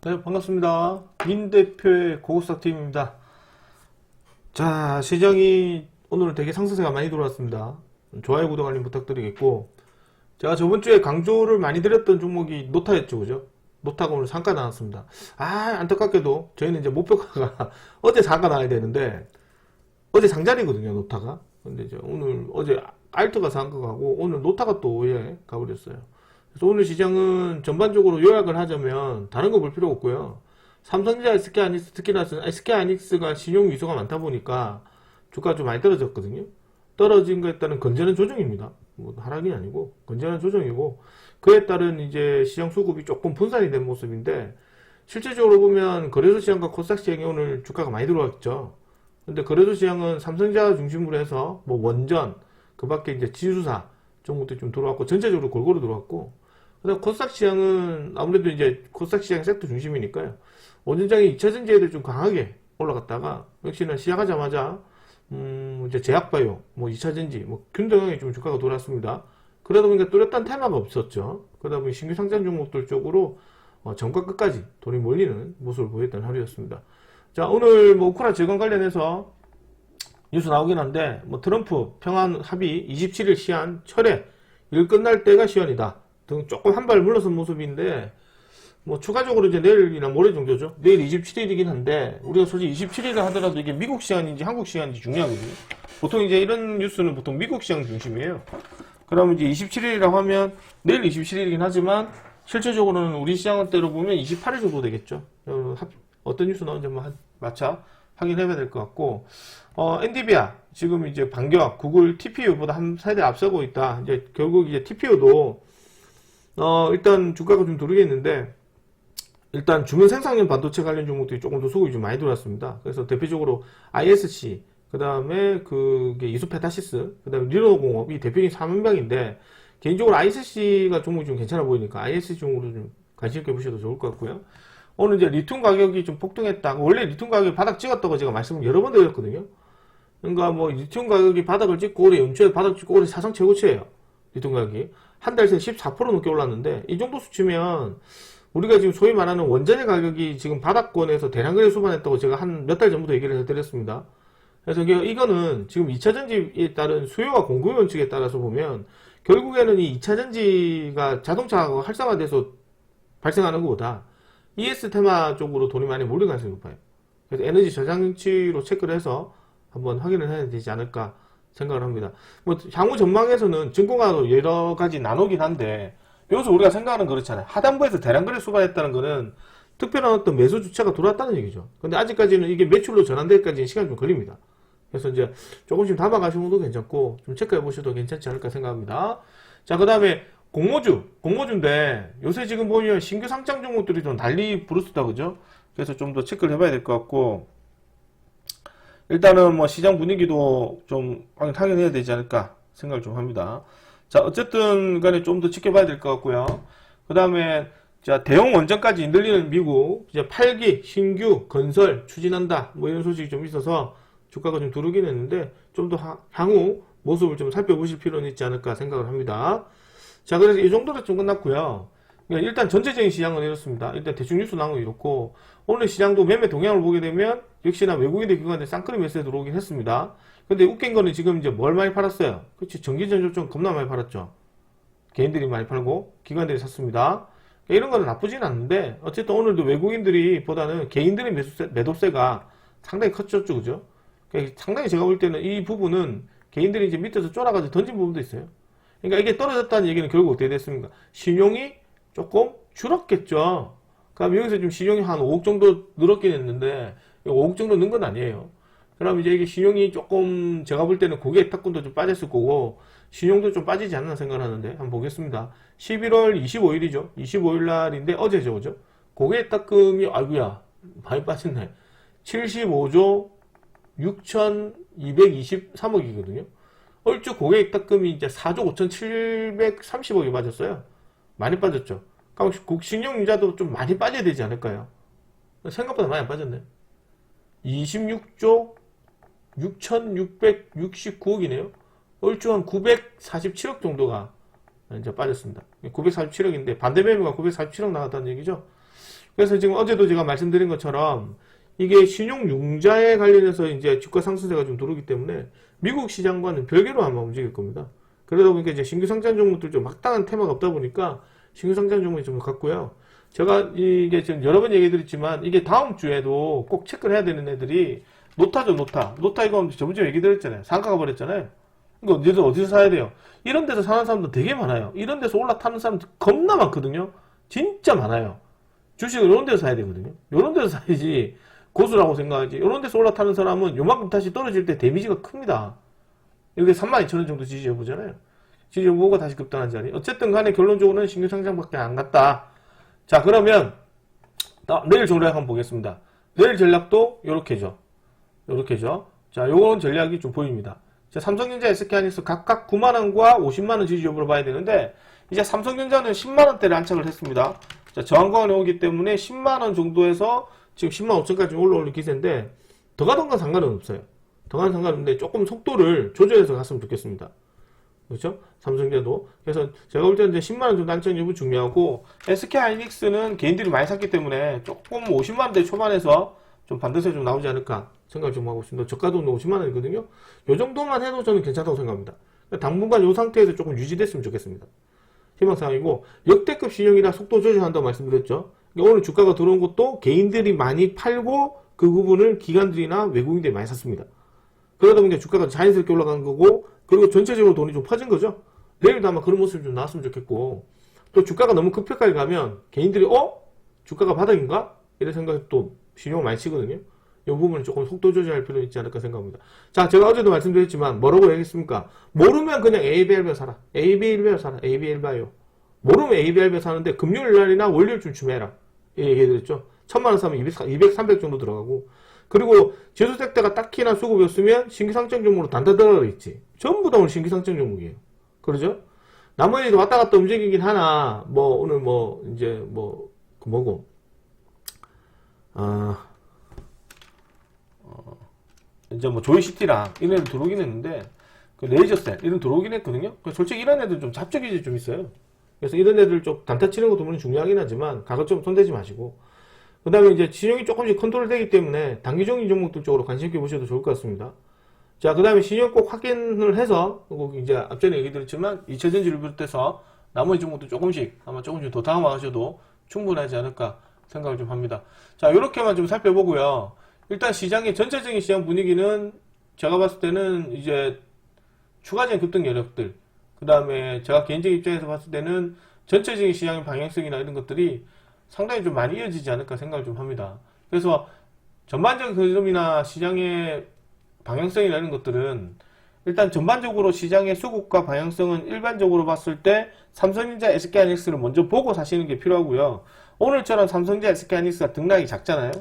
네, 반갑습니다. 민 대표의 고급사팀입니다. 자, 시장이 오늘은 되게 상승세가 많이 돌아왔습니다. 좋아요, 구독, 알림 부탁드리겠고, 제가 저번 주에 강조를 많이 드렸던 종목이 노타였죠, 그죠? 노타가 오늘 상가 나왔습니다. 안타깝게도 저희는 이제 목표가가 어제 상가 나와야 되는데, 어제 장자리거든요, 노타가. 근데 이제 어제 알트가 상가 가고, 오늘 노타가 또 오후에 가버렸어요. 그래서 오늘 시장은 전반적으로 요약을 하자면 다른 거 볼 필요 없고요. 삼성전자, SK하이닉스, 특히나 SK하이닉스가 신용 위수가 많다 보니까 주가가 좀 많이 떨어졌거든요. 떨어진 거에 따른 건전한 조정입니다. 뭐 하락이 아니고 건전한 조정이고, 그에 따른 이제 시장 수급이 조금 분산이 된 모습인데, 실질적으로 보면 거래소 시장과 코스닥 시장이 오늘 주가가 많이 들어왔죠. 근데 거래소 시장은 삼성전자 중심으로 해서 뭐 원전, 그 밖에 이제 지수사 종목들이 좀 들어왔고, 전체적으로 골고루 들어왔고, 그다음 코스닥 시장은 아무래도 이제 코스닥 시장 섹터 중심이니까요. 원전장이 2차전지에도 좀 강하게 올라갔다가, 역시나 시작하자마자 이제 제약바이오, 뭐 2차전지, 뭐 균등하게 좀 주가가 돌았습니다. 그러다 보니까 뚜렷한 테마가 없었죠. 그러다 보니 신규 상장 종목들 쪽으로 전과 끝까지 돈이 몰리는 모습을 보였던 하루였습니다. 자, 오늘 뭐 우크라 재건 관련해서 뉴스 나오긴 한데, 뭐 트럼프 평화 합의 27일 시한 철회, 일 끝날 때가 시한이다 등 조금 한 발 물러선 모습인데, 뭐 추가적으로 이제 내일이나 모레 정도죠. 내일 27일이긴 한데, 우리가 솔직히 27일을 하더라도 이게 미국 시간인지 한국 시간인지 중요하거든요. 보통 이제 이런 뉴스는 보통 미국 시간 중심이에요. 그러면 이제 27일이라고 하면 내일 27일이긴 하지만 실질적으로는 우리 시장 때로 보면 28일 정도 되겠죠. 어떤 뉴스 나오는지 한번 마차 확인해봐야 될 것 같고, 엔비디아 지금 이제 반격 구글 TPU보다 한 세대 앞서고 있다. 이제 결국 이제 TPU도 일단 주가가 좀 도르겠는데, 일단 주문 생산용 반도체 관련 종목들이 조금 더 수급이 좀 많이 들어왔습니다. 그래서 대표적으로 ISC, 그 다음에 그게 이소페타시스, 그 다음에 리노공업이 대표적인 삼은병인데, 개인적으로 ISC가 종목이 좀 괜찮아 보이니까 ISC 종목으로 좀 관심 있게 보셔도 좋을 것 같고요. 오늘 이제 리튬 가격이 좀 폭등했다. 원래 리튬 가격이 바닥 찍었다고 제가 말씀을 여러 번 드렸거든요. 그러니까 뭐 리튬 가격이 바닥을 찍고 올해 연초에 바닥 찍고 올해 사상 최고치예요. 리튬 가격이 한 달 새에 14% 넘게 올랐는데, 이 정도 수치면 우리가 지금 소위 말하는 원전의 가격이 지금 바닥권에서 대량거래 수반했다고 제가 한 몇 달 전부터 얘기를 해드렸습니다. 그래서 이거는 지금 2차전지에 따른 수요와 공급 원칙에 따라서 보면 결국에는 이 2차전지가 자동차가 활성화돼서 발생하는 것보다 ES 테마 쪽으로 돈이 많이 몰릴 가능성이 높아요. 그래서 에너지 저장치로 체크를 해서 한번 확인을 해야 되지 않을까 생각을 합니다. 뭐 향후 전망에서는 증권가도 여러 가지 나누긴 한데, 여기서 우리가 생각하는 그렇잖아요. 하단부에서 대량거래 수반했다는 거는 특별한 어떤 매수 주체가 들어왔다는 얘기죠. 근데 아직까지는 이게 매출로 전환되기까지는 시간이 좀 걸립니다. 그래서 이제 조금씩 담아가시는 것도 괜찮고, 좀 체크해 보셔도 괜찮지 않을까 생각합니다. 자, 그 다음에 공모주인데, 요새 지금 보면 신규 상장 종목들이 좀 난리 부르스다, 그죠? 그래서 좀 더 체크를 해봐야 될 것 같고, 일단은 뭐 시장 분위기도 좀 확인해야 되지 않을까 생각을 좀 합니다. 자, 어쨌든 간에 좀 더 지켜봐야 될 것 같고요. 그 다음에 자, 대형 원전까지 늘리는 미국, 이제 8기 신규 건설 추진한다, 뭐 이런 소식이 좀 있어서 주가가 좀 두르긴 했는데, 좀 더 향후 모습을 좀 살펴보실 필요는 있지 않을까 생각을 합니다. 자, 그래서 이 정도로 좀 끝났고요. 일단 전체적인 시장은 이렇습니다. 일단 대충 뉴스 나온 거 이렇고, 오늘 시장도 매매 동향을 보게 되면 역시나 외국인들 기관들 쌍끌이 매수에 들어오긴 했습니다. 근데 웃긴 거는 지금 이제 뭘 많이 팔았어요? 그렇지, 전기전조점 겁나 많이 팔았죠. 개인들이 많이 팔고 기관들이 샀습니다. 이런 거는 나쁘진 않은데, 어쨌든 오늘도 외국인들이 보다는 개인들의 매도세가 상당히 컸죠, 그죠? 상당히 제가 볼 때는 이 부분은 개인들이 이제 밑에서 쫄아가지고 던진 부분도 있어요. 그러니까 이게 떨어졌다는 얘기는 결국 어떻게 됐습니까? 신용이 조금 줄었겠죠. 그럼 여기서 지금 신용이 한 5억 정도 늘었긴 했는데, 5억 정도 는 건 아니에요. 그럼 이제 이게 신용이 조금, 제가 볼 때는 고객 탁군도 좀 빠졌을 거고, 신용도 좀 빠지지 않나 생각을 하는데, 한번 보겠습니다. 11월 25일이죠. 25일 날인데, 어제죠, 그죠? 고객 탁금이, 아이고야, 많이 빠졌네. 75조 6,223억이거든요. 얼추 고객 탁금이 이제 4조 5,730억이 빠졌어요. 많이 빠졌죠. 그럼 신용융자도 좀 많이 빠져야 되지 않을까요? 생각보다 많이 안 빠졌네. 26조 6,669억이네요. 얼추 한 947억 정도가 이제 빠졌습니다. 947억인데 반대 매매가 947억 나왔다는 얘기죠. 그래서 지금 어제도 제가 말씀드린 것처럼 이게 신용융자에 관련해서 이제 주가 상승세가 좀 들어오기 때문에 미국 시장과는 별개로 아마 움직일 겁니다. 그러다 보니까 이제 신규 상장 종목들 좀 막당한 테마가 없다 보니까 신규 상장 종목이 좀 같고요. 제가 이게 지금 여러 번 얘기 드렸지만 이게 다음 주에도 꼭 체크를 해야 되는 애들이 노타죠, 노타. 노타 이거 저번 주에 얘기 드렸잖아요. 상가가 버렸잖아요. 이거 어디서 사야 돼요? 이런 데서 사는 사람도 되게 많아요. 이런 데서 올라타는 사람도 겁나 많거든요. 진짜 많아요. 주식을 이런 데서 사야 되거든요. 이런 데서 사야지 고수라고 생각하지. 이런 데서 올라타는 사람은 요만큼 다시 떨어질 때 데미지가 큽니다. 여기 32,000원 정도 지지해보잖아요. 지지해보고 다시 급등한 자리. 어쨌든 간에 결론적으로는 신규 상장밖에 안 갔다. 자, 그러면 내일 전략 한번 보겠습니다. 내일 전략도 요렇게죠. 요렇게죠. 자, 요런 전략이 좀 보입니다. 자, 삼성전자, SK하이닉스 각각 9만원과 50만원 지지 여부를 봐야 되는데 이제 삼성전자는 10만원대를 안착을 했습니다. 자, 저항권에 오기 때문에 10만원 정도에서 지금 10만 5천까지 올라올 기세인데 더 가던 건 상관은 없어요. 더 가는 상관없는데 조금 속도를 조절해서 갔으면 좋겠습니다. 그렇죠? 삼성전자도. 그래서 제가 볼 때는 이제 10만원 정도 안착 여부 중요하고 SK하이닉스는 개인들이 많이 샀기 때문에 조금 50만원대 초반에서 좀 반등세 좀 나오지 않을까 생각을 좀 하고 있습니다. 저가도 50만원이거든요. 요 정도만 해도 저는 괜찮다고 생각합니다. 당분간 이 상태에서 조금 유지됐으면 좋겠습니다. 희망사항이고 역대급 신용이라 속도 조절한다고 말씀드렸죠. 그러니까 오늘 주가가 들어온 것도 개인들이 많이 팔고 그 부분을 기관들이나 외국인들이 많이 샀습니다. 그러다 보니까 주가가 자연스럽게 올라간 거고 그리고 전체적으로 돈이 좀 퍼진 거죠. 내일도 아마 그런 모습이 좀 나왔으면 좋겠고 또 주가가 너무 급격하게 가면 개인들이 주가가 바닥인가? 이런 생각이 또 신용을 많이 치거든요. 이 부분은 조금 속도 조절할 필요가 있지 않을까 생각합니다. 자, 제가 어제도 말씀드렸지만 뭐라고 얘기했습니까? 모르면 그냥 ABL배 사라. ABL배 사라. ABL배요. 모르면 ABL배 사는데 금요일 날이나 월요일쯤 주매라. 예, 얘기해드렸죠. 1000만원 사면 200, 300 정도 들어가고 그리고 지수색대가 딱히나 수급이 없으면 신규상장 종목으로 단다 들어가 있지. 전부 다 오늘 신규상장 종목이에요. 그러죠? 나머지 왔다 갔다 움직이긴 하나 오늘 이제 뭐고 이제 조이시티랑 이런 애들 들어오긴 했는데 그 레이저셀 이런 들어오긴 했거든요. 솔직히 이런 애들 좀 잡적이지 좀 있어요. 그래서 이런 애들 좀 단타 치는 것도 물론 중요하긴 하지만 가격 좀 손대지 마시고 그 다음에 이제 신용이 조금씩 컨트롤 되기 때문에 단기적인 종목들 쪽으로 관심 있게 보셔도 좋을 것 같습니다. 자, 그 다음에 신용 꼭 확인을 해서 이제 앞전에 얘기 드렸지만 2차전지를 비롯해서 나머지 종목도 조금씩 더 다음하셔도 충분하지 않을까 생각을 좀 합니다. 자, 이렇게만 좀 살펴보고요. 일단 시장의 전체적인 시장 분위기는 제가 봤을 때는 이제 추가적인 급등 여력들, 그 다음에 제가 개인적인 입장에서 봤을 때는 전체적인 시장의 방향성이나 이런 것들이 상당히 좀 많이 이어지지 않을까 생각을 좀 합니다. 그래서 전반적인 흐름이나 시장의 방향성이나 이런 것들은 일단 전반적으로 시장의 수급과 방향성은 일반적으로 봤을 때 삼성전자, SK하이닉스를 먼저 보고 사시는 게 필요하고요. 오늘처럼 삼성전자, SK하이닉스가 등락이 작잖아요.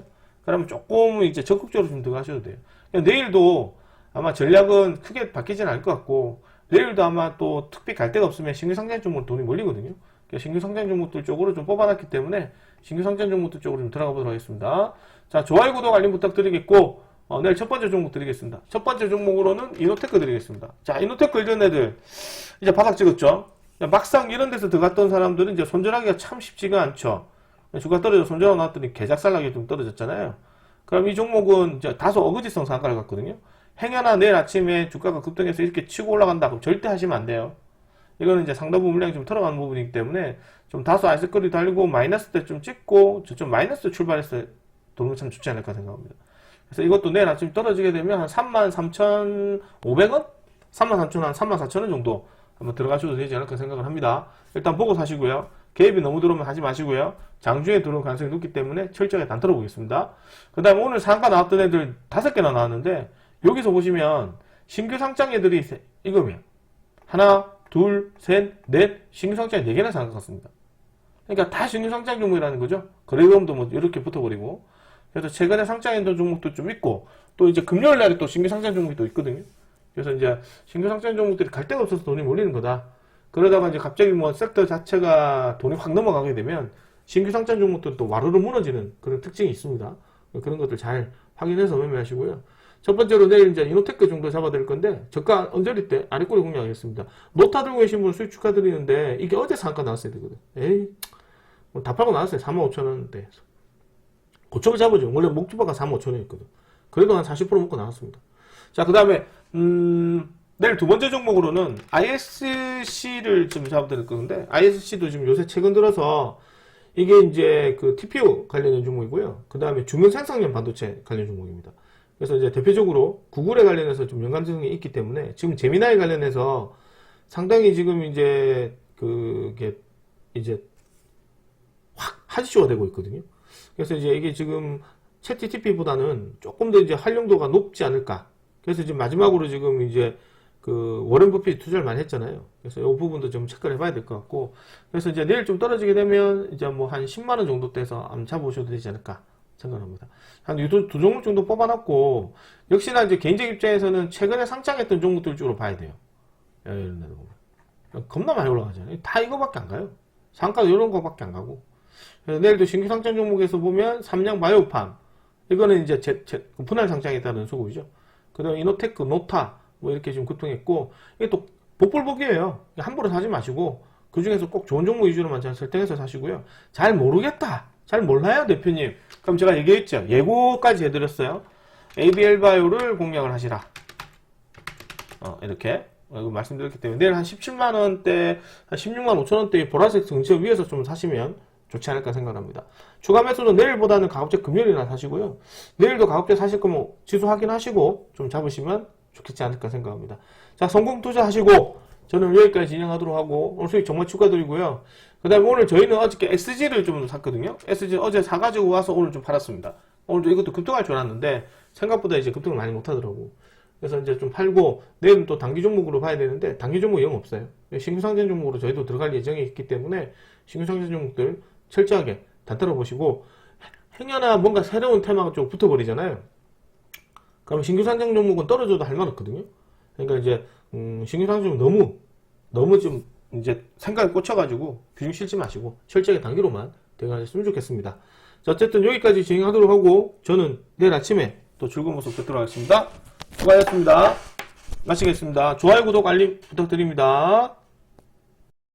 그러면 조금 이제 적극적으로 좀 들어가셔도 돼요. 내일도 아마 전략은 크게 바뀌지는 않을 것 같고 내일도 아마 또 특히 갈 데가 없으면 신규 상장 종목 돈이 몰리거든요. 신규 상장 종목들 쪽으로 좀 뽑아놨기 때문에 신규 상장 종목들 쪽으로 좀 들어가 보도록 하겠습니다. 자, 좋아요, 구독, 알림 부탁드리겠고 내일 첫 번째 종목 드리겠습니다. 첫 번째 종목으로는 이노테크 드리겠습니다. 자, 이노테크 이런 애들 이제 바닥 찍었죠. 막상 이런 데서 들어갔던 사람들은 이제 손절하기가 참 쉽지가 않죠. 주가 떨어져 손절하고 나왔더니 개작살나게 좀 떨어졌잖아요. 그럼 이 종목은 이제 다소 어거지성 상가를 갖거든요. 행여나 내일 아침에 주가가 급등해서 이렇게 치고 올라간다 그럼 절대 하시면 안 돼요. 이거는 이제 상당 부분 물량이 좀 들어가는 부분이기 때문에 좀 다소 아이스거리 달리고 마이너스 때 좀 찍고 좀 마이너스 출발해서 도는 참 좋지 않을까 생각합니다. 그래서 이것도 내일 아침 떨어지게 되면 한 33,500원? 33,000원, 한 34,000원 정도 한번 들어가셔도 되지 않을까 생각을 합니다. 일단 보고 사시고요. 개입이 너무 들어오면 하지 마시고요. 장중에 들어올 가능성이 높기 때문에 철저하게 단타로 보겠습니다. 그 다음에 오늘 상가 나왔던 애들 5개나 나왔는데 여기서 보시면 신규 상장 애들이 이거면 하나, 둘, 셋, 넷 신규 상장이 4개나 상가 같습니다. 그러니까 다 신규 상장 종목이라는 거죠. 거래금도 뭐 이렇게 붙어버리고 그래서 최근에 상장했던 종목도 좀 있고 또 이제 금요일 날에 또 신규 상장 종목이 또 있거든요. 그래서 이제 신규 상장 종목들이 갈 데가 없어서 돈이 몰리는 거다. 그러다가 이제 갑자기 뭐 섹터 자체가 돈이 확 넘어가게 되면 신규 상장 종목들도 와르르 무너지는 그런 특징이 있습니다. 그런 것들 잘 확인해서 매매하시고요. 첫 번째로 내일 이제 이노테크 정도 잡아드릴 건데 저가 언저리 때 아래꼬리 공략하겠습니다. 노타 들고 계신 분 수익 축하드리는데 이게 어제 상가 나왔어야 되거든. 에이 뭐 다 팔고 나왔어요. 45,000원대. 고점을 잡아줘. 원래 목표가가 45,000원이었거든. 그래도 한 40% 먹고 나왔습니다. 자, 그 다음에 내일 두 번째 종목으로는 ISC를 좀 잡아드릴 건데, ISC도 지금 요새 최근 들어서 이게 이제 그 TPU 관련된 종목이고요. 그 다음에 주문 생성용 반도체 관련 종목입니다. 그래서 이제 대표적으로 구글에 관련해서 좀 연관성이 있기 때문에 지금 제미나이 관련해서 상당히 지금 이제 그게 이제 확 핫이슈가 되고 있거든요. 그래서 이제 이게 지금 챗GPT보다는 조금 더 이제 활용도가 높지 않을까. 그래서 지금 마지막으로 지금 이제 그 워렌 버핏이 투자를 많이 했잖아요. 그래서 이 부분도 좀 체크를 해봐야 될 것 같고. 그래서 이제 내일 좀 떨어지게 되면 이제 뭐 한 10만 원 정도 떼서 한번 잡아보셔도 되지 않을까 생각합니다. 한 두 종목 정도 뽑아놨고, 역시나 이제 개인적 입장에서는 최근에 상장했던 종목들 쪽으로 봐야 돼요. 이런 데도 보면 겁나 많이 올라가잖아요. 다 이거밖에 안 가요. 상가 이런 거밖에 안 가고. 그래서 내일도 신규 상장 종목에서 보면 삼양 바이오팜, 이거는 이제 분할 상장했다는 소고이죠. 그 다음에 이노테크, 노타 뭐 이렇게 좀 급등했고, 이게 또 복불복이에요. 함부로 사지 마시고 그 중에서 꼭 좋은 종목 위주로만 잘 설정해서 사시고요. 잘 모르겠다, 잘 몰라요 대표님, 그럼 제가 얘기했죠. 예고까지 해드렸어요. ABL 바이오를 공략을 하시라. 이렇게 말씀드렸기 때문에 내일 한 17만원대, 한 16만 5천원대 보라색 등치 위에서 좀 사시면 좋지 않을까 생각합니다. 추가 매수는 내일보다는 가급적 금요일이나 사시고요. 내일도 가급적 사실 거면 지수 확인하시고 좀 잡으시면 좋겠지 않을까 생각합니다. 자, 성공 투자하시고 저는 여기까지 진행하도록 하고, 오늘 수익 정말 축하드리고요. 그 다음에 오늘 저희는 어저께 SG를 좀 샀거든요. SG 어제 사가지고 와서 오늘 좀 팔았습니다. 오늘도 이것도 급등할 줄 알았는데 생각보다 이제 급등을 많이 못하더라고. 그래서 이제 좀 팔고, 내일은 또 단기 종목으로 봐야 되는데 단기 종목이 영 없어요. 신규 상장 종목으로 저희도 들어갈 예정이 있기 때문에 신규 상장 종목들 철저하게 다 들어보시고, 행여나 뭔가 새로운 테마가 좀 붙어버리잖아요. 그럼 신규 상장 종목은 떨어져도 할 말 없거든요. 그러니까 이제 신규 상장 종목 너무 좀 이제 생각에 꽂혀가지고 비중 실지 마시고 철저하게 단기로만 대응하셨으면 좋겠습니다. 자, 어쨌든 여기까지 진행하도록 하고 저는 내일 아침에 또 즐거운 모습 뵙도록 하겠습니다. 수고하셨습니다. 마치겠습니다. 좋아요, 구독, 알림 부탁드립니다.